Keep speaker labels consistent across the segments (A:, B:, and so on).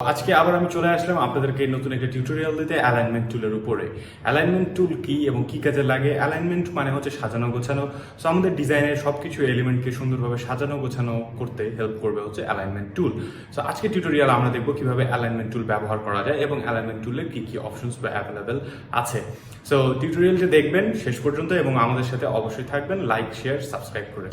A: আজকে আবার আমি চলে আসলাম আপনাদেরকে নতুন একটা টিউটোরিয়াল দিতে অ্যালাইনমেন্ট টুলের উপরে। অ্যালাইনমেন্ট টুল কি এবং কি কাজে লাগে? অ্যালাইনমেন্ট মানে হচ্ছে সাজানো গোছানো। সো আমাদের ডিজাইনের সবকিছু এলিমেন্টকে সুন্দরভাবে সাজানো গোছানো করতে হেল্প করবে হচ্ছে অ্যালাইনমেন্ট টুল। সো আজকে টিউটোরিয়াল আমরা দেখবো কিভাবে অ্যালাইনমেন্ট টুল ব্যবহার করা যায় এবং অ্যালাইনমেন্ট টুলের কি কি অপশনস বা অ্যাভেলেবেল আছে। সো টিউটোরিয়ালটি দেখবেন শেষ পর্যন্ত এবং আমাদের সাথে অবশ্যই থাকবেন, লাইক শেয়ার সাবস্ক্রাইব করে।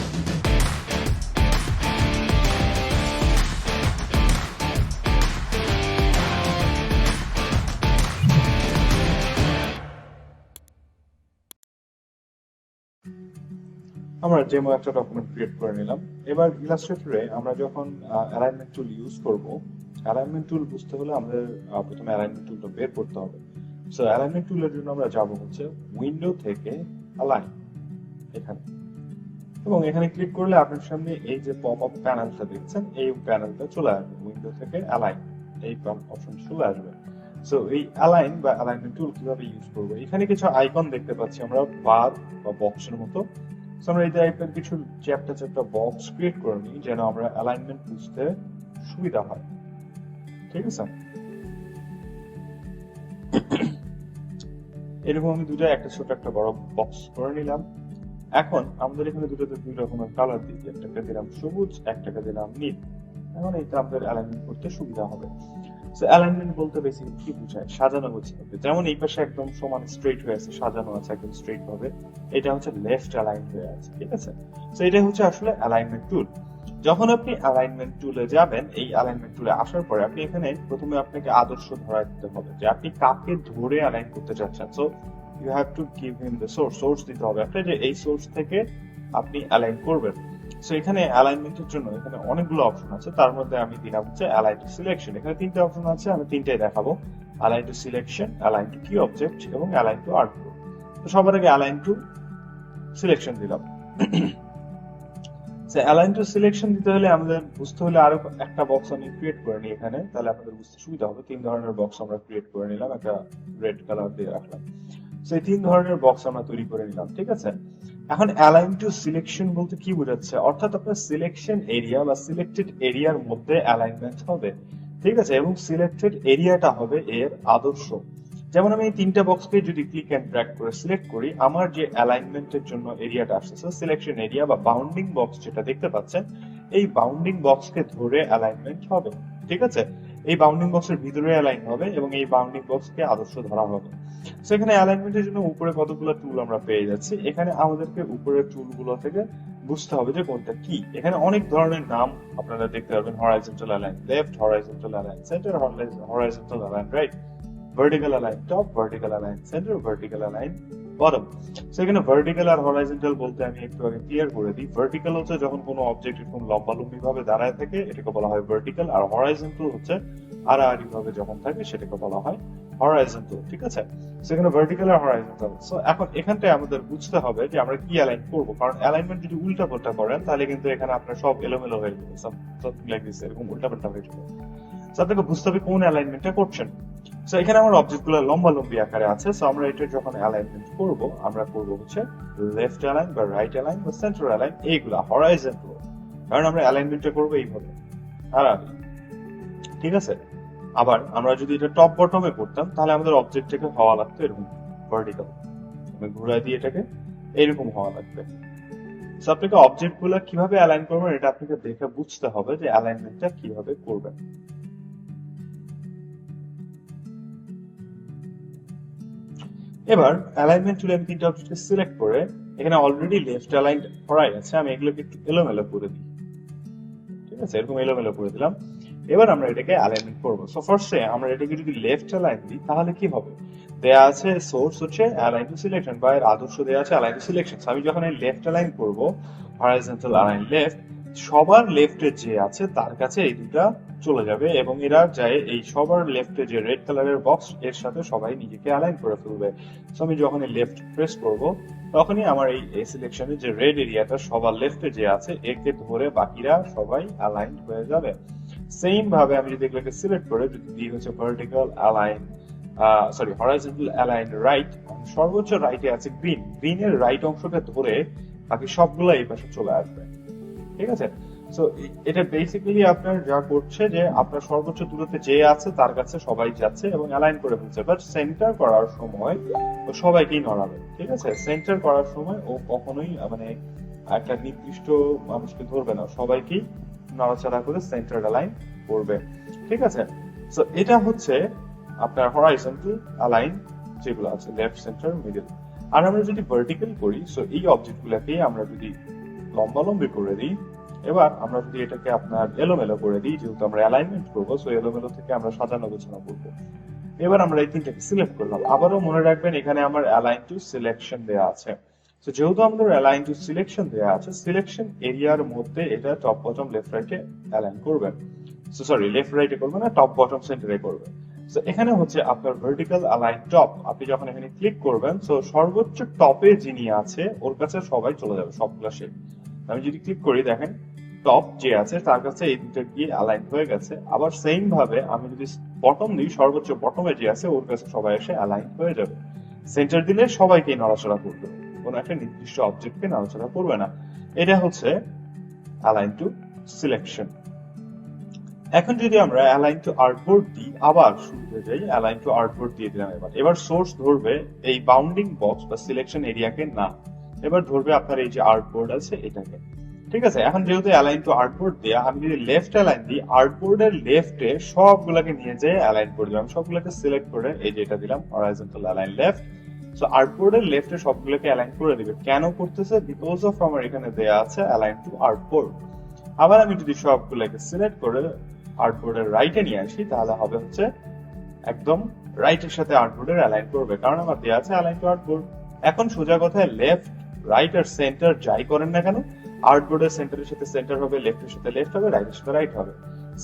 B: আমরা ডেমো একটা ডকুমেন্ট ক্রিয়েট করে নিলাম। এবার ইলাস্ট্রেটরে আমরা যখন অ্যালাইনমেন্ট টুল ইউজ করব, অ্যালাইনমেন্ট টুল বুঝতে হলে আমাদের প্রথমে অ্যালাইনমেন্ট টুলটা বের করতে হবে। সো অ্যালাইনমেন্ট টুলের জন্য আমরা যাব হচ্ছে উইন্ডো থেকে অ্যালাইন, এখানে, এবং এখানে ক্লিক করলে আপনার সামনে এই যে পপ আপ প্যানেলটা দেখছেন, এই প্যানেলটা চলে আসবে। উইন্ডো থেকে অ্যালাইন এই অপশন চলে আসবে। সো এই অ্যালাইন বা অ্যালাইনমেন্ট টুল কিভাবে ইউজ করব, এখানে কিছু আইকন দেখতে পাচ্ছি আমরা, বার বা বক্সের মতো। সো আমরা এই টাইপের কিছু চ্যাপ্টা বক্স ক্রিয়েট করে নিই যেন আমরা অ্যালাইনমেন্ট বুঝতে সুবিধা হয়। ঠিক আছে, এরকম আমি একটা ছোট একটা বড় বক্স করে নিলাম। এখন আমাদের এখানে দুই রকমের কালার দিয়েছি, একটাকে দিলাম সবুজ, একটাকে দিলাম নীল। এখন এটা আমাদের অ্যালাইনমেন্ট করতে সুবিধা হবে। সো অ্যালাইনমেন্ট বলতে বেসিক্যালি কি বোঝায়? সাজানো গোছানো। যেমন এই পাশে একদম সমান স্ট্রেট হয়ে আছে, সাজানো আছে একদম স্ট্রেট ভাবে, এটা হচ্ছে লেফট অ্যালাইন হয়ে আছে। ঠিক আছে, সো এটা হচ্ছে আসলে অ্যালাইনমেন্ট টুল। যখন আপনি অ্যালাইনমেন্ট টুলে যাবেন, এই অ্যালাইনমেন্ট টুলে আসার পরে আপনি এখানে প্রথমে আপনাকে আদর্শ ধরা দিতে হবে যে আপনি কাকে ধরে অ্যালাইন করতে চাচ্ছেন। So you have to give him the source দিতে হবে আপনি, যে এই সোর্স থেকে আপনি অ্যালাইন করবেন। সো এখানে অ্যালাইনমেন্টের জন্য এখানে অনেকগুলো অপশন আছে, তার মধ্যে আমি দিলাম হচ্ছে অ্যালাইন টু সিলেকশন। এখানে তিনটে অপশন আছে, আমি তিনটাই দেখাবো: align to selection, align to key object এবং অ্যালাইন টু আর্টবোর্ড। তো সবার আগে অ্যালাইন টু সিলেকশন দিলাম। অ্যালাইন টু সিলেকশন দিতে হলে আমাদের বুঝতে হলে আরো একটা বক্স আমি ক্রিয়েট করে নিই এখানে, তাহলে আপনাদের বুঝতে সুবিধা হবে। তিন ধরনের বক্স আমরা ক্রিয়েট করে নিলাম, একটা রেড কালার দিয়ে রাখলাম। সেই তিন ধরনের বক্স আমরা তৈরি করে নিলাম। ঠিক আছে, এখন অ্যালাইন টু সিলেকশন বলতে কি বোঝাচ্ছে? অর্থাৎ আপনার সিলেকশন এরিয়া বা সিলেক্টেড এরিয়ার মধ্যে অ্যালাইনমেন্ট হবে। ঠিক আছে, এবং সিলেক্টেড এরিয়াটা হবে এর আদর্শ। যেমন আমি এই তিনটা বক্সকে যদি ক্লিক এন্ড ড্র্যাগ করে সিলেক্ট করি, আমার যে অ্যালাইনমেন্টের জন্য এরিয়াটা আসছে সিলেকশন এরিয়া বা বাউন্ডিং বক্স যেটা দেখতে পাচ্ছেন, এই বাউন্ডিং বক্সকে ধরে অ্যালাইনমেন্ট হবে। ঠিক আছে, এই বাউন্ডিং বক্সের ভিতরে অ্যালাইন হবে এবং এই বাউন্ডিং বক্সকে আদর্শ ধরা হবে। সেখানে অ্যালাইনমেন্টের জন্য উপরে কতগুলো টুল আমরা পেয়ে যাচ্ছি। এখানে আমাদেরকে উপরের টুলগুলো থেকে বুঝতে হবে যে কোনটা কি। এখানে অনেক ধরনের নাম আপনারা দেখতে পারবেন: horizontal align left, horizontal align centre, horizontal align right, vertical align top, vertical align centre, vertical align bottom. সেখানে ভার্টিক্যাল আর হরাইজন্টাল বলতে আমি একটু আগে ক্লিয়ার করে দিই। ভার্টিক্যাল হচ্ছে যখন কোনো অবজেক্ট এরকম লম্বালম্বি ভাবে দাঁড়ায় থাকে, এটাকে বলা হয় ভার্টিক্যাল। আর হরাইজন্টাল হচ্ছে আড়াআড়ি ভাবে যখন থাকে, সেটাকে বলা হয় হরাইজন্টাল। ঠিক আছে, সেখানে ভার্টিক্যাল আর হরাইজন্টাল। সো এখন এখানটায় আমাদের বুঝতে হবে যে আমরা কি অ্যালাইন করব, কারণ অ্যালাইনমেন্ট যদি উল্টা পাল্টা করেন তাহলে কিন্তু এখানে আপনার সব এলোমেলো হয়ে যাবে, সামথিং লাইক দিস, এরকম উল্টা পাল্টা হয়ে যাবে। সো আপনাকে বুঝতে হবে কোন অ্যালাইনমেন্টটা করছেন। সো এখানে আমার অবজেক্টগুলো লম্বালম্বি আকারে আছে। সো আমরা এটা যখন অ্যালাইনমেন্ট করব, আমরা করব হচ্ছে লেফট অ্যালাইন বা রাইট অ্যালাইন বা সেন্টার অ্যালাইন, এইগুলা হরাইজন্টাল, কারণ আমরা অ্যালাইনমেন্টটা করব এইভাবে আড়াআড়ি। ঠিক আছে, আবার আমরা যদি এটা টপ বটমে করতাম তাহলে আমাদের অবজেক্ট থেকে হওয়া লাগতো এরকম ভার্টিক্যাল, আমি ঘুরাই দিয়ে এটাকে এরকম হওয়া লাগবে। সো আপনাকে অবজেক্ট গুলা কিভাবে অ্যালাইন করবেন এটা আপনাকে দেখে বুঝতে হবে যে অ্যালাইনমেন্টটা কিভাবে করবেন। এবার অ্যালাইনমেন্ট টুলে আমি তিনটা অবজেক্টকে সিলেক্ট করে, এখানে অলরেডি লেফট অ্যালাইন করাই আছে, আমি এগুলোকে একটু এলোমেলো করে দিই। ঠিক আছে, এরকম এলোমেলো করে দিলাম। এবার আমরা এটাকে অ্যালাইনমেন্ট করব। সো ফার্স্টে আমরা এটাকে যদি লেফট অ্যালাইন দিই তাহলে কি হবে? দেয়া আছে সোর্স হচ্ছে অ্যালাইন টু সিলেকশন, বা এর আদর্শ দেয়া আছে অ্যালাইন টু সিলেকশন। আমি যখন এই লেফট অ্যালাইন করব, হরাইজন্টাল অ্যালাইন লেফট, সবার লেফটে যে আছে তার কাছে এই দুটা চলে যাবে এবং এরা যায় এই সবার লেফটে যে রেড কালারের বক্স, এর সাথে সবাই নিজেকে অ্যালাইন করে ফেলবে। সো আমি যখন এই লেফট প্রেস করব, তখনই আমার এই সিলেকশনে যে রেড এরিয়াটা সবার লেফটে যে আছে, একে ধরে বাকিরা সবাই অ্যালাইন হয়ে যাবে। সেম ভাবে আমি যদি এগুলোকে সিলেক্ট করে যদি দিই হচ্ছে vertical align horizontal align right, সর্বোচ্চ রাইটে আছে গ্রিন, গ্রিনের রাইট অংশটা ধরে বাকি সবগুলো এই পাশে চলে আসবে। ঠিক আছে, সো এটা বেসিক্যালি আপনার যা করছে যে আপনার সর্বোচ্চ দূরত্বে যে আছে তার কাছে সবাই যাচ্ছে এবং অ্যালাইন করে ফেলছে, বাট সেন্টার করার সময় ও সবাইকেই নড়াবে, ঠিক আছে? সেন্টার করার সময় ও কখনোই মানে একটা নির্দিষ্ট মানুষকে ধরবে না, সবাইকেই নড়াচড়া করে সেন্টার অ্যালাইন করবে, ঠিক আছে? সো এটা হচ্ছে আপনার হরাইজন্টাল অ্যালাইন যেগুলো আছে, লেফট, সেন্টার, মিডল। আর আমরা যদি ভার্টিক্যাল করি, সো এই অবজেক্ট গুলাকে আমরা যদি লম্বালম্বি করে দিই, এবার আমরা যদি এটাকে আপনার এলোমেলো করে দিই, যেহেতু আমরা অ্যালাইনমেন্ট করবো, সো এলোমেলো থেকে আমরা সাজানো গোছানো করবো। এবার আমরা এই তিনটাকে সিলেক্ট করলাম। আবারও মনে রাখবেন এখানে আমার অ্যালাইন টু সিলেকশন দেওয়া আছে। তো যেহেতু আমাদের অ্যালাইন টু সিলেকশন দেওয়া আছে, সিলেকশন এরিয়ার মধ্যে এটা টপ বটম লেফট রাইটে অ্যালাইন করবেন। সো সরি, লেফট রাইটে করবেন না, টপ বটম সেন্টারে করবেন। সো এখানে হচ্ছে আপনার ভার্টিক্যাল অ্যালাইন টপ। আপনি যখন এখানে ক্লিক করবেন, সো সর্বোচ্চ টপে যিনি আছে ওর কাছে সবাই চলে যাবে, সবগুলা শেপ। আমি যদি ক্লিক করি, দেখেন টপ যে আছে তার কাছে এই দুটো গিয়ে অ্যালাইন হয়ে গেছে। আবার সেম ভাবে আমি যদি বটম দিই, সর্বোচ্চ বটমে যে আছে ওর কাছে সবাই এসে অ্যালাইন হয়ে যাবে। সেন্টার দিলে সবাইকে নড়াচড়া করবে, কোনো একটা নির্দিষ্ট অবজেক্টকে নড়াচড়া করবে না। এটা হচ্ছে অ্যালাইন টু সিলেকশন। এখন যদি আমরা অ্যালাইন টু আর্টবোর্ড দিই, আবার শুরুতে যাই, অ্যালাইন টু আর্টবোর্ড দিয়ে দিলাম। এবার সোর্স ধরবে এই বাউন্ডিং বক্স বা সিলেকশন এরিয়াকে না, এবার ধরবে আপনার এই যে আর্টবোর্ড আছে এটাকে, ঠিক আছে? এখন যেহেতু অ্যালাইন টু আর্টবোর্ড দেয়া, আমি যদি লেফট অ্যালাইন দিই, আর্টবোর্ডের লেফটে সবগুলোকে নিয়ে যেয়ে অ্যালাইন করে দিলাম। সবগুলোকে সিলেক্ট করে এই যে এটা দিলাম, হরাইজন্টাল অ্যালাইন লেফট। সো আর্টবোর্ডের লেফটে সবগুলোকে অ্যালাইন করে দিবে। কেন করতেছে? বিকজ অফ আমার এখানে দেয়া আছে অ্যালাইন টু আর্টবোর্ড। আবার আমি যদি সবগুলোকে সিলেক্ট করে আর্টবোর্ডের রাইটে নিয়ে আসি, তাহলে হবে হচ্ছে একদম রাইটের সাথে আর্টবোর্ডের অ্যালাইন করবে, কারণ আমার দেয়া আছে অ্যালাইন টু আর্টবোর্ড। এখন সোজা কথায় লেফট, রাইট আর সেন্টার যাই করেন না কেন, আর্টবোর্ডের সেন্টারের সাথে সেন্টার হবে, লেফটের সাথে লেফট হবে, রাইটের সাথে রাইট হবে।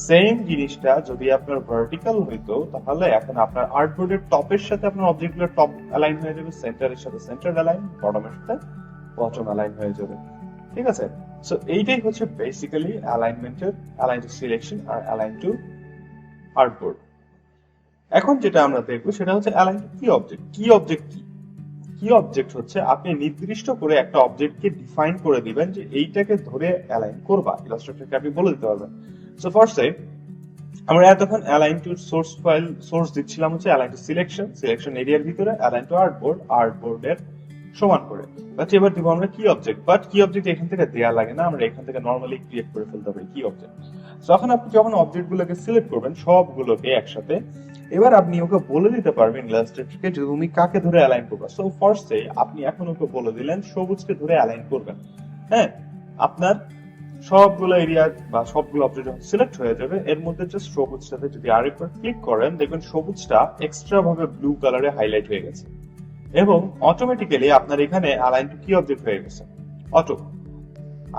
B: সেম জিনিসটা যদি আপনার ভার্টিক্যাল হইতো, তাহলে এখন আপনার আর্টবোর্ডের টপের সাথে আপনার অবজেক্টগুলোর টপ অ্যালাইন হয়ে যাবে, সেন্টারের সাথে সেন্টার অ্যালাইন, বটমের সাথে বটম অ্যালাইন হয়ে যাবে, ঠিক আছে? সো এইটাই হচ্ছে বেসিক্যালি অ্যালাইনমেন্টের, অ্যালাইন টু সিলেকশন আর অ্যালাইন টু আর্টবোর্ড। এখন যেটা আমরা দেখবো সেটা হচ্ছে align to key object. Key object কি? কি অবজেক্ট হচ্ছে আপনি নির্দিষ্ট করে একটা অবজেক্টকে ডিফাইন করে দিবেন যে এইটাকে ধরে অ্যালাইন করবা। ইলাস্ট্রেটরকে আপনি বলে দিতে পারবেন। সো ফার্স্টে আমরা এতক্ষণ align to source file source দিচ্ছিলাম হচ্ছে অ্যালাইন টু সিলেকশন, সিলেকশন এরিয়ার ভিতরে অ্যালাইন টু আর্টবোর্ড, আর্টবোর্ডের সমান করে। বাট এবার দিব আমরা কি অবজেক্ট। বাট কি অবজেক্ট এখান থেকে দেয়া লাগে না, আমরা এখান থেকে নরমালি ক্রিয়েট করে ফেলতে পারি কি অবজেক্ট। যখন আপনি যখন অবজেক্টগুলোকে সিলেক্ট করবেন সবগুলোকে একসাথে, এবার আপনি ওকে বলে দিতে পারবেন ইলাস্ট্রেটরকে যে তুমি কাকে ধরে অ্যালাইন করবে। সো ফার্স্টে আপনি এখন ওকে বলে দিলেন সবুজকে ধরে অ্যালাইন করবেন। হ্যাঁ, আপনার সবগুলো এরিয়া বা সবগুলো অবজেক্ট যখন সিলেক্ট হয়ে যাবে, এর মধ্যে জাস্ট সবুজটাতে যদি আরেকবার ক্লিক করেন, দেখবেন সবুজটা এক্সট্রা ভাবে ব্লু কালারে হাইলাইট হয়ে গেছে এবং অটোমেটিক্যালি আপনার এখানে অ্যালাইন টু কি অবজেক্ট হয়ে গেছে অটো।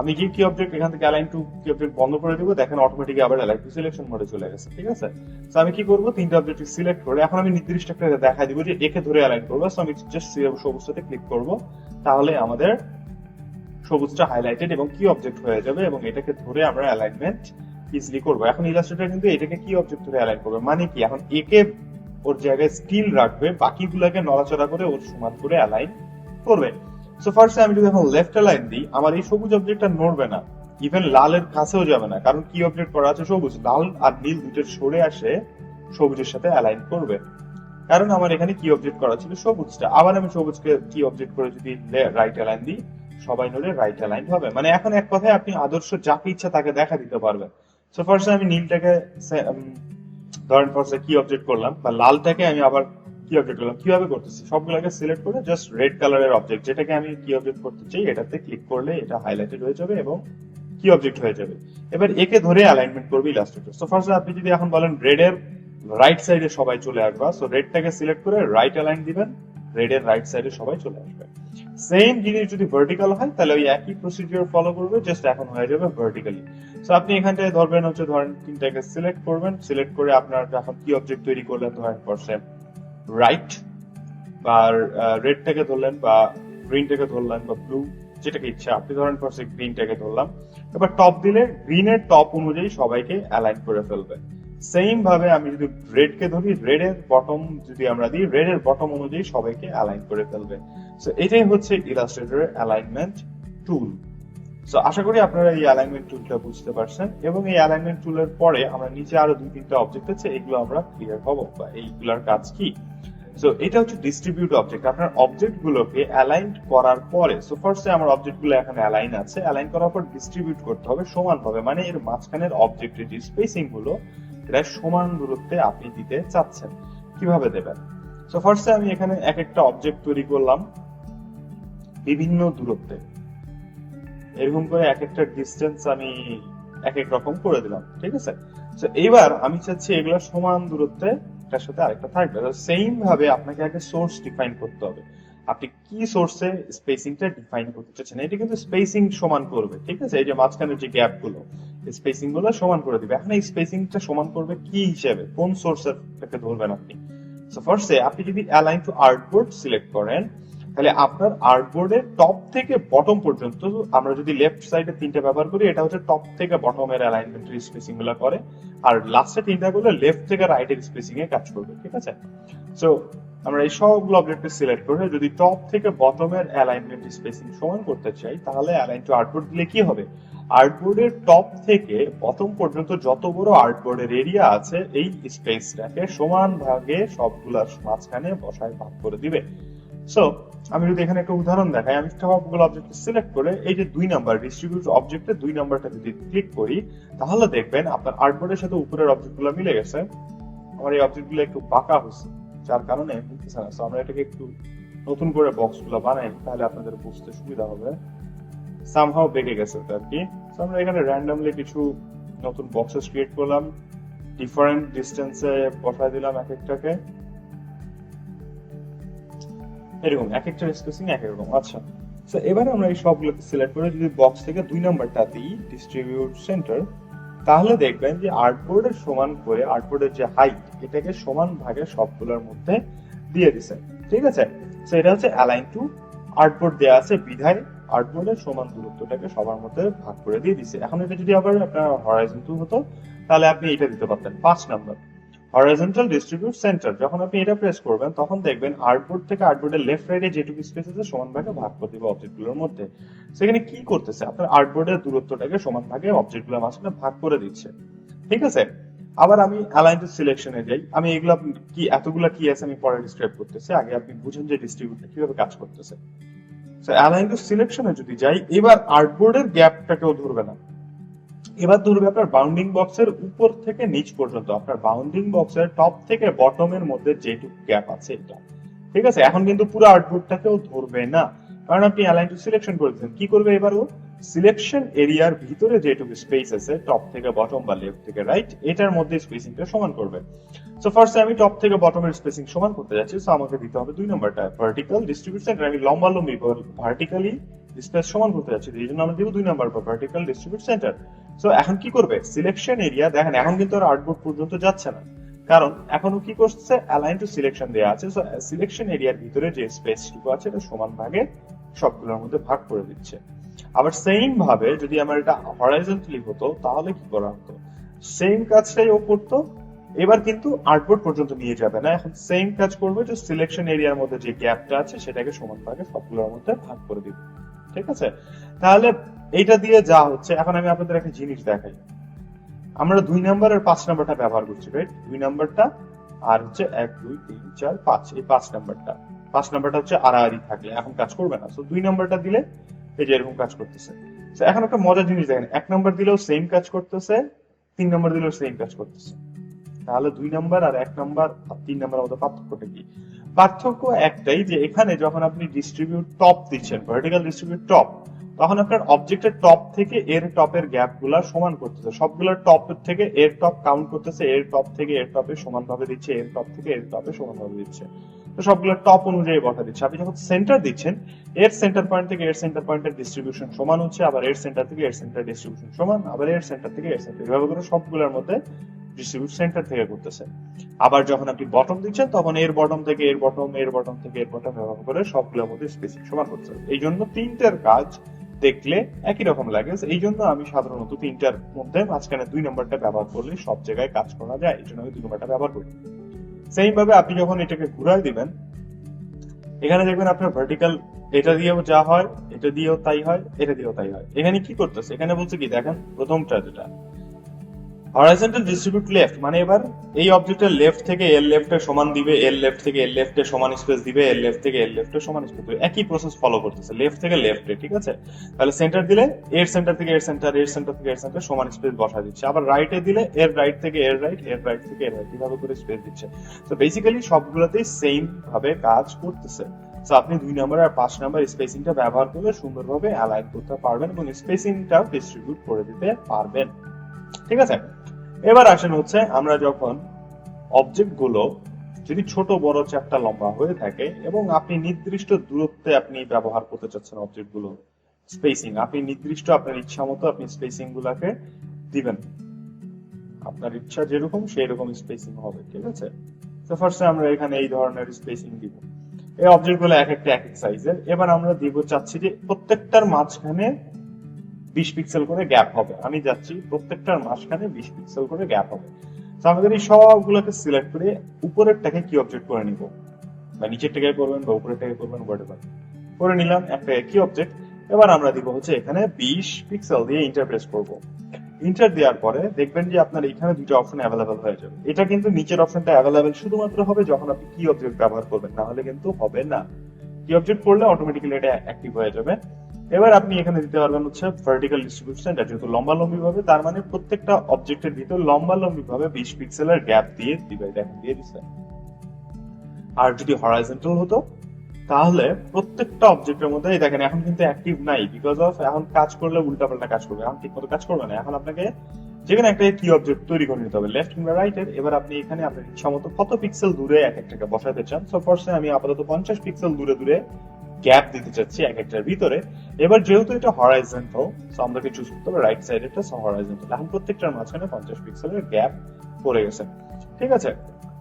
B: আমি গিয়ে কি অবজেক্ট এখান থেকে অ্যালাইন টু কি অবজেক্ট বন্ধ করে দিব, দেখেন অটোমেটিক্যালি আবার অ্যালাইন টু সিলেকশন মোডে চলে গেছে, ঠিক আছে? সো আমি কি করব, তিনটা অবজেক্ট সিলেক্ট করে এখন আমি নির্দিষ্ট একটা দেখা দিব যে একে ধরে অ্যালাইন করব। সো আমি জাস্ট সবুজটাতে ক্লিক করব, তাহলে আমাদের সবুজটা হাইলাইটেড এবং কি অবজেক্ট হয়ে যাবে এবং এটাকে ধরে আমরা অ্যালাইনমেন্ট ইজিলি করব। এখন ইলাস্ট্রেটর কিন্তু এটাকে কি অবজেক্ট ধরে অ্যালাইন করবে, মানে কি এখন একে ওর জায়গায় স্টিল রাখবে, বাকিগুলোকে নড়াচড়া করে ওর সমান করে অ্যালাইন করবে। সো ফার্স্টে আমি যদি এখন লেফট অ্যালাইন দিই, আমার এই সবুজ অবজেক্টটা নড়বে না, ইভেন লালের কাছেও যাবে না, কারণ কি অবজেক্ট করা আছে সবুজ। লাল আর নীল দুটোর সরে আসে সবুজের সাথে অ্যালাইন করবে, কারণ আমার এখানে কি অবজেক্ট করা ছিল সবুজটা। আবার আমি সবুজকে কি অবজেক্ট করে যদি রাইট অ্যালাইন দিই, সবাই নড়ে রাইট অ্যালাইন হবে। মানে এখন এক কথায় আপনি আদর্শ যাকে ইচ্ছা তাকে দেখা দিতে পারবেন। সো ফার্স্টে আমি নীলটাকে ধরেন ফার্স্টে কি অবজেক্ট করলাম, বা লালটাকে আমি আবার কি অবজেক্ট করলাম। কিভাবে করতেছি, সবগুলোকে সিলেক্ট করে জাস্ট রেড কালারের অবজেক্ট যেটাকে আমি কি অবজেক্ট করতে চাই এটাতে ক্লিক করলে এটা হাইলাইটেড হয়ে যাবে এবং কি অবজেক্ট হয়ে যাবে। এবার একে ধরে অ্যালাইনমেন্ট করবে ইলাস্ট্রেটর। সো ফার্স্টে আপনি যদি এখন বলেন রেড এর রাইট সাইডে সবাই চলে আসবে, সো রেডটাকে সিলেক্ট করে রাইট অ্যালাইন দিবেন, রেড এর রাইট সাইডে সবাই চলে আসবে। সেম জিনিস যদি ভার্টিক্যাল হয় তাহলে ওই একই প্রসিডিউর ফলো করবে, জাস্ট এখন হয়ে যাবে ভার্টিক্যালি। সো আপনি এখানটায় ধরবেন হচ্ছে ধরেন তিনটাকে সিলেক্ট করবেন, সিলেক্ট করে আপনার এখন কি অবজেক্ট তৈরি করলেন, ধরেন ফার্স্টে রাইট বা রেডটাকে ধরলেন বা গ্রিনটাকে ধরলেন বা ব্লু, যেটাকে ইচ্ছা আপনি ধরেন ফার্স্টে গ্রিনটাকে ধরলাম। এবার টপ দিলে গ্রিনের টপ অনুযায়ী সবাইকে অ্যালাইন করে ফেলবে। সেম ভাবে আমি যদি রেড কে ধরি, রেড এর বটম যদি আমরা দিই, রেড এর বটম অনুযায়ী সবাইকে অ্যালাইন করে ফেলবে। সো এটাই হচ্ছে ইলাস্ট্রেটরের অ্যালাইনমেন্ট টুল। সো আশা করি আপনারা এই অ্যালাইনমেন্ট টুলটা বুঝতে পারছেন, এবং এই অ্যালাইনমেন্ট টুলের পরে আমরা নিচে আরো 2-3টা অবজেক্ট আছে, এগুলো আমরা ক্লিয়ার হব বা এইগুলোর কাজ কি। সো এটা হচ্ছে ডিস্ট্রিবিউট অবজেক্ট। আপনার অবজেক্ট গুলোকে অ্যালাইন করার পরে, সো ফার্স্টে আমার অবজেক্ট গুলো এখানে অ্যালাইন আছে, অ্যালাইন করার পর ডিস্ট্রিবিউট করতে হবে সমানভাবে, মানে এর মাঝখানের অবজেক্টের যে স্পেসিং গুলো এটা সমান দূরত্বে আপনি দিতে চাচ্ছেন। কিভাবে দেবেন? সো ফার্স্টে আমি এখানে এক একটা অবজেক্ট তৈরি করলাম বিভিন্ন দূরত্বে, এরকম করে এক একটা ডিস্টেন্স আমি এক এক রকম করে দিলাম, ঠিক আছে। তো এইবার আমি চাচ্ছি এগুলো সমান দূরত্বে একটার সাথে আরেকটা থাকবে। সেম ভাবে আপনাকে আগে সোর্স ডিফাইন করতে হবে, আপনি কি সোর্সে স্পেসিংটা ডিফাইন করতে চাচ্ছেন। এটা কিন্তু স্পেসিং সমান করবে, ঠিক আছে। এই যে মাঝখানে যে গ্যাপ গুলো, স্পেসিং গুলো সমান করে দিবে। এখন এই স্পেসিংটা সমান করবে কি হিসেবে, কোন সোর্সেরটাকে ধরবেন আপনি। সো ফার্স্টে আপনি যদি অ্যালাইন টু আর্টবোর্ড সিলেক্ট করেন, তাহলে আপনার আর্টবোর্ডের টপ থেকে বটম পর্যন্ত, আমরা যদি লেফট সাইডে 3টা ব্যবহার করি, এটা হচ্ছে টপ থেকে বটমের অ্যালাইনমেন্টের স্পেসিং গুলো করে, আর লাস্টে 3টা গুলো লেফট থেকে রাইটের স্পেসিং এ কাজ করবে, ঠিক আছে। সো আমরা এই সবগুলো অবজেক্টকে সিলেক্ট করে যদি টপ থেকে বটমের অ্যালাইনমেন্ট স্পেসিং সমান করতে চাই, তাহলে অ্যালাইন টু আর্টবোর্ড দিলে কি হবে, আর্টবোর্ডের টপ থেকে বটম পর্যন্ত যত বড় আর্টবোর্ডের এরিয়া আছে এই স্পেসটাকে সমান ভাগে সবগুলোর মাঝখানে বসায় ভাগ করে দিবে। সো আমি যদি এখানে একটা উদাহরণ দেখাই, আমি সবগুলো অবজেক্ট সিলেক্ট করে এই যে 2 নাম্বার ডিস্ট্রিবিউট অবজেক্টে 2 নাম্বারটা যদি ক্লিক করি, তাহলে দেখবেন আপনার আর্টবোর্ডের সাথে উপরের অবজেক্টগুলো মিলে গেছে। আমার এই অবজেক্টগুলো একটু বাঁকা হচ্ছে, যার কারণে মিলতেছে না। সো আমরা এটাকে একটু নতুন করে বক্সগুলো বানাই, তাহলে আপনাদের বুঝতে সুবিধা হবে। সামহাও বেঁকে গেছে এটা আর কি। সো আমরা এখানে র্যান্ডমলি কিছু নতুন বক্সেস ক্রিয়েট করলাম, ডিফারেন্ট ডিস্টেন্সে বসায় দিলাম এক একটাকে, এরকম এক একটা স্পেসিং এক এক রকম। আচ্ছা, সো এবারে আমরা এই সবগুলোকে সিলেক্ট করে যদি বক্স থেকে 2 নাম্বারটা দিই ডিস্ট্রিবিউট সেন্টার, তাহলে দেখবেন যে আর্টবোর্ডের সমান করে আর্টবোর্ডের যে হাইট এটাকে সমান ভাগে সবগুলোর মধ্যে দিয়ে দিছে, ঠিক আছে। সো এটা হচ্ছে অ্যালাইন টু আর্টবোর্ড দেয়া আছে বিধায় আর্টবোর্ডের সমান দূরত্বটাকে সবার মধ্যে ভাগ করে দিয়ে দিছে। এখন এটা যদি আবার আপনার হরাইজন্টাল হতো, তাহলে আপনি এটা দিতে পারতেন 5 নাম্বার হরাইজন্টাল ডিস্ট্রিবিউট সেন্টার। যখন আপনি এটা প্রেস করবেন, তখন দেখবেন আর্টবোর্ড থেকে আর্টবোর্ডের লেফট রাইটে যেটুকু স্পেস আছে সমান ভাগে ভাগ করে দিবে অবজেক্টগুলোর মধ্যে। সেখানে কি করতেছে, আপনার আর্টবোর্ডের দূরত্বটাকে সমান ভাগে অবজেক্টগুলোর মাঝখানে ভাগ করে দিচ্ছে, ঠিক আছে। আবার আমি অ্যালাইন টু সিলেকশনে যাই, আমি এগুলো কি এতগুলা কি আছে আমি পরে ডিসক্রাইব করতেছি, আগে আপনি বুঝেন যে ডিস্ট্রিবিউটটা কিভাবে কাজ করতেছে। সো অ্যালাইন টু সিলেকশনে যদি যাই, এবার আর্টবোর্ডের গ্যাপটাকেও ধরবে না, এবার ধরবে আপনার বাউন্ডিং বক্সের উপর থেকে নিচ পর্যন্ত, আপনার বাউন্ডিং বক্সের টপ থেকে বটমের মধ্যে যেটুকু গ্যাপ আছে এটা, ঠিক আছে। এখন কিন্তু পুরো আউটপুটটাকেও ধরবে না, কারণ আপনি অ্যালাইন টু সিলেকশন করেছেন। কি করবে এবার ও, সিলেকশন এরিয়ার ভিতরে যেটুকু স্পেস আছে টপ থেকে বটম বা লেফট থেকে রাইট, এটার মধ্যে স্পেসিংটা সমান করবে। সো ফার্স্টে আমি টপ থেকে বটমের স্পেসিং সমান করতে যাচ্ছি, সো আমাকে দিতে হবে 2 নাম্বারটা ভার্টিক্যাল ডিস্ট্রিবিউট সেন্টার। আমি লম্বালম্বি ভার্টিক্যালি স্পেস সমান করতে যাচ্ছি, এই জন্য আমরা দিব 2 নাম্বার বা ভার্টিক্যাল ডিস্ট্রিবিউট সেন্টার। সো এখন কি করবে, সিলেকশন এরিয়া দেখেন এখন কিন্তু আর আউটপুট পর্যন্ত যাচ্ছে না, কারণ এখনো কি করছে, অ্যালাইন টু সিলেকশন দেয়া আছে। সো সিলেকশন এরিয়ার ভিতরে যে স্পেসটুকু আছে এটা সমান ভাগে সবগুলোর মধ্যে ভাগ করে দিচ্ছে। আবার সেম ভাবে যদি আমার এটা হরাইজন্টালি হতো, তাহলে কি করা হতো, সেম কাজটাই ও করতো, এবার কিন্তু আউটপুট পর্যন্ত নিয়ে যাবে না, এখন সেম কাজ করবে যে সিলেকশন এরিয়ার মধ্যে যে গ্যাপটা আছে সেটাকে সমান ভাগে সবগুলোর মধ্যে ভাগ করে দিবে, ঠিক আছে। তাহলে এইটা দিয়ে যা হচ্ছে, এখন আমি আপনাদের একটা জিনিস দেখাই। আমরা 2 নাম্বার আর 5 নাম্বারটা ব্যবহার করছি, রাইট। 2 নাম্বারটা আর হচ্ছে 1 2 3 4 5, এই 5 নাম্বারটা হচ্ছে আড়াআড়ি থাকলে এখন কাজ করবে না। সো 2 নাম্বারটা দিলে এই যে এরকম কাজ করতেছে। সো এখন একটা মজার জিনিস দেখেন, 1 নাম্বার দিলেও সেম কাজ করতেছে, 3 নাম্বার দিলেও সেম কাজ করতেছে। তাহলে 2 নাম্বার আর 1 নাম্বার আর 3 নাম্বারের মধ্যে পার্থক্যটা কি? পার্থক্য একটাই, যে এখানে যখন আপনি ডিস্ট্রিবিউট টপ দিচ্ছেন, ভার্টিক্যাল ডিস্ট্রিবিউট টপ, তখন আপনার অবজেক্টের টপ থেকে এর টপের গ্যাপ গুলা সমান করতেছে, সবগুলোর টপ থেকে এর টপ কাউন্ট করতেছে, এর টপ থেকে এর টপে সমান ভাবে দিচ্ছে, এর টপ থেকে এর টপে সমান ভাবে দিচ্ছে। তো সবগুলো টপ অনুযায়ী বসা দিচ্ছে। আপনি যখন সেন্টার দিচ্ছেন, এর সেন্টার পয়েন্ট থেকে এর সেন্টার পয়েন্টের ডিস্ট্রিবিউশন সমান হচ্ছে, আবার এর সেন্টার থেকে এর সেন্টার ডিস্ট্রিবিউশন সমান, আবার এর সেন্টার থেকে এর সেন্টার, এভাবে করে সবগুলোর মধ্যে ডিস্ট্রিবিউট সেন্টার থেকে করতেছে। আবার যখন আপনি বটম দিচ্ছেন, তখন এর বটম থেকে এর বটম, এর বটম থেকে এর বটম, এভাবে করে সবগুলোর মধ্যে স্পেসিং সমান করতেছে। এই জন্য 3টার কাজ দেখলে একই রকম লাগে, এই জন্য আমি সাধারণত 3টার মধ্যে মাঝখানে 2 নাম্বারটা ব্যবহার করলে সব জায়গায় কাজ করা যায়, এই জন্য আমি 2 নাম্বারটা ব্যবহার করি। সেম ভাবে আপনি যখন এটাকে ঘুরাই দিবেন, এখানে দেখবেন আপনার ভার্টিক্যাল এটা দিয়েও যা হয়, এটা দিয়েও তাই হয়, এটা দিয়েও তাই হয়। এখানে কি করতেছে, এখানে বলছে কি দেখেন, প্রথমটা যেটা হরাইজন্টাল ডিস্ট্রিবিউট লেফট, মানে এবার এই অবজেক্টের লেফট থেকে এর লেফটে সমান দিবে, এর লেফট থেকে এর লেফটে সমান স্পেস দিবে, এর লেফট থেকে এর লেফটে সমান স্পেস দিবে, একই প্রসেস ফলো করতেছে লেফট থেকে লেফটে, ঠিক আছে। তাহলে সেন্টার দিলে এর সেন্টার থেকে এর সেন্টার, এর সেন্টার থেকে এর সেন্টার সমান স্পেস বসা দিচ্ছে। আবার রাইটে দিলে এর রাইট থেকে এর রাইট, এর রাইট থেকে এর রাইট, কিভাবে করে স্পেস দিচ্ছে। তো বেসিক্যালি সবগুলোতেই সেম ভাবে কাজ করতেছে। তো আপনি 2 নম্বর আর 5 নম্বর স্পেসিংটা ব্যবহার করলে সুন্দরভাবে অ্যালাইন করতে পারবেন এবং স্পেসিংটাও ডিস্ট্রিবিউট করে দিতে পারবেন, ঠিক আছে। এবার আসেন হচ্ছে আমরা যখন অবজেক্ট গুলো যদি ছোট বড় চ্যাপ্টার লম্বা হয়ে থাকে এবং আপনি নির্দিষ্ট দূরত্বে আপনি ব্যবহার করতে চাচ্ছেন অবজেক্ট গুলো, স্পেসিং আপনি নির্দিষ্ট আপনার ইচ্ছা মতো আপনি স্পেসিং গুলাকে দিবেন, আপনার ইচ্ছা যেরকম সেই রকম স্পেসিং হবে, ঠিক আছে। তো ফার্স্টে আমরা এখানে এই ধরনের স্পেসিং দিব। এই অবজেক্ট গুলো এক একটা এক এক সাইজের। এবার আমরা দিব চাচ্ছি যে প্রত্যেকটার মাঝখানে 20 পিক্সেল করে গ্যাপ হবে। আমি যাচ্ছি প্রত্যেকটার মাঝখানে 20 পিক্সেল করে গ্যাপ হবে। তো আমাদের এই সবগুলোকে সিলেক্ট করে উপরেরটাকে কি অবজেক্ট করে নিব, বা নিচেরটাকে করবেন বা উপরেরটাকে করবেন, হোয়াটএভার করে নিলাম একটা কি অবজেক্ট। এবার আমরা দিব হচ্ছে এখানে 20 পিক্সেল দিয়ে ইন্টারপ্রেস করব। ইন্টার দেওয়ার পরে দেখবেন যে আপনার এখানে দুটো অপশন অ্যাভেলেবল হয়ে যাবে। এটা কিন্তু নিচের অপশনটা অ্যাভেলেবল শুধুমাত্র হবে যখন আপনি কি অবজেক্ট ব্যবহার করবেন, না হলে কিন্তু হবে না। কি অবজেক্ট করলে অটোমেটিক্যালি এটা অ্যাক্টিভ হয়ে যাবে। এবার আপনি এখানে দিতে পারবেন হচ্ছে ভার্টিক্যাল ডিস্ট্রিবিউশন, এটা যেহেতু লম্বালম্বি ভাবে, তার মানে প্রত্যেকটা অবজেক্টের ভিতর লম্বালম্বি ভাবে 20 পিক্সেলের গ্যাপ দিয়ে দিবে, দেখেন দিয়ে দিচ্ছে। আর যদি হরাইজন্টাল হতো তাহলে প্রত্যেকটা অবজেক্টের মধ্যে দেখেন এখন কিন্তু অ্যাক্টিভ নাই, বিকজ অফ এখন কাজ করলে উল্টাপাল্টা কাজ করবে, এখন ঠিক মতো কাজ করবে না। এখন আপনাকে যেখানে একটা কি অবজেক্ট তৈরি করে নিতে হবে লেফট কিংবা রাইট এর। এবার আপনি এখানে আপনার ইচ্ছা মতো কত পিক্সেল দূরে এক একটাকে বসাতে চান। সো ফার্স্টে আমি আপাতত 50 পিক্সেল দূরে দূরে গ্যাপ দিতে চাচ্ছি এক একটার ভিতরে। এবার যেহেতু এটা হরাইজন্টাল, সো আমাদেরকে চুজ করতে হবে রাইট সাইড এটা, সো হরাইজন্টাল। এখন প্রত্যেকটার মাঝখানে 50 পিক্সেলের গ্যাপ পড়ে গেছে, ঠিক আছে।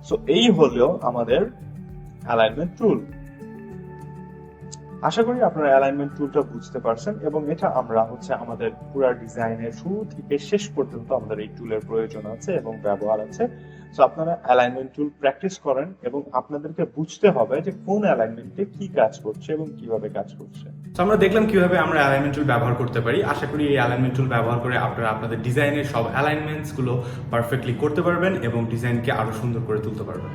B: সো এই হলো আমাদের অ্যালাইনমেন্ট টুল। আশা করি আপনারা অ্যালাইনমেন্ট টুলটা বুঝতে পারছেন এবং এটা আমরা হচ্ছে আমাদের পুরো ডিজাইনের শুরু থেকে শেষ পর্যন্ত আমাদের এই টুলের প্রয়োজন আছে এবং ব্যবহার আছে। সো আপনারা অ্যালাইনমেন্ট টুল প্র্যাকটিস করেন এবং আপনাদেরকে বুঝতে হবে যে কোন অ্যালাইনমেন্টে কি কাজ করছে এবং কিভাবে কাজ করছে।
A: তো আমরা দেখলাম কিভাবে আমরা অ্যালাইনমেন্ট টুল ব্যবহার করতে পারি। আশা করি এই অ্যালাইনমেন্ট টুল ব্যবহার করে আপনারা আপনাদের ডিজাইনের সব অ্যালাইনমেন্টস গুলো পারফেক্টলি করতে পারবেন এবং ডিজাইনকে আরো সুন্দর করে তুলতে পারবেন।